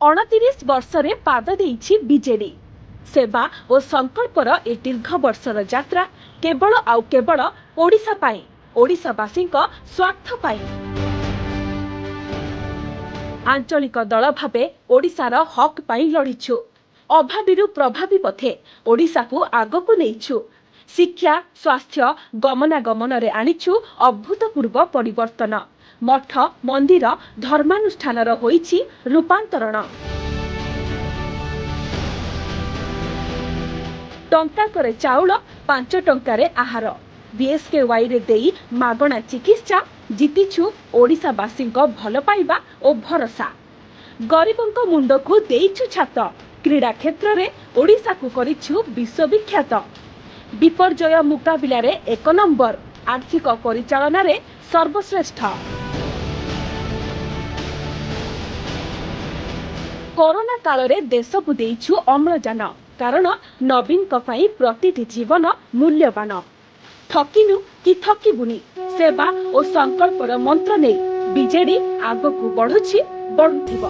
29 ବର୍ଷରେ ପାଦ ଦେଇଛି ବିଜେଡି। ସେବା ଓ ସଂକଳ୍ପର ଏ ଦୀର୍ଘ ବର୍ଷର ଯାତ୍ରା କେବଳ ଆଉ କେବଳ ଓଡ଼ିଶା ପାଇଁ, ଓଡ଼ିଶାବାସୀଙ୍କ ସ୍ୱାର୍ଥ ପାଇଁ। ଆଞ୍ଚଳିକ ଦଳ ଭାବେ ଓଡ଼ିଶାର ହକ୍ ପାଇଁ ଲଢ଼ିଛୁ। ଅଭାବୀରୁ ପ୍ରଭାବୀ ପଥେ ଓଡ଼ିଶାକୁ ଆଗକୁ ନେଇଛୁ। ଶିକ୍ଷା, ସ୍ୱାସ୍ଥ୍ୟ, ଗମନାଗମନରେ ଆଣିଛୁ ଅଭୂତପୂର୍ବ ପରିବର୍ତ୍ତନ। ମଠ, ମନ୍ଦିର, ଧର୍ମାନୁଷ୍ଠାନର ହୋଇଛି ରୂପାନ୍ତରଣ। ଟଙ୍କାକରେ ଚାଉଳ, 5 ଟଙ୍କାରେ ଆହାର, BSKYରେ ଦେଇ ମାଗଣା ଚିକିତ୍ସା ଜିତିଛୁ ଓଡ଼ିଶାବାସୀଙ୍କ ଭଲ ପାଇବା ଓ ଭରସା। ଗରିବଙ୍କ ମୁଣ୍ଡକୁ ଦେଇଛୁ ଛାତ, କ୍ରୀଡ଼ା କ୍ଷେତ୍ରରେ ଓଡ଼ିଶାକୁ କରିଛୁ ବିଶ୍ୱବିଖ୍ୟାତ। ବିପର୍ଯ୍ୟୟ ମୁକାବିଲାରେ 1 ନମ୍ବର, ଆର୍ଥିକ ପରିଚାଳନାରେ ସର୍ବଶ୍ରେଷ୍ଠ। କରୋନା କାଳରେ ଦେଶକୁ ଦେଇଛୁ ଅମ୍ଳଜାନ, କାରଣ ନବୀନଙ୍କ ପାଇଁ ପ୍ରତିଟି ଜୀବନ ମୂଲ୍ୟବାନ। ଠକିନୁ କି ଠକିବୁନି, ସେବା ଓ ସଂକଳ୍ପର ମନ୍ତ୍ର ନେଇ ବିଜେଡି ଆଗକୁ ବଢୁଛି, ବଢୁଥିବ।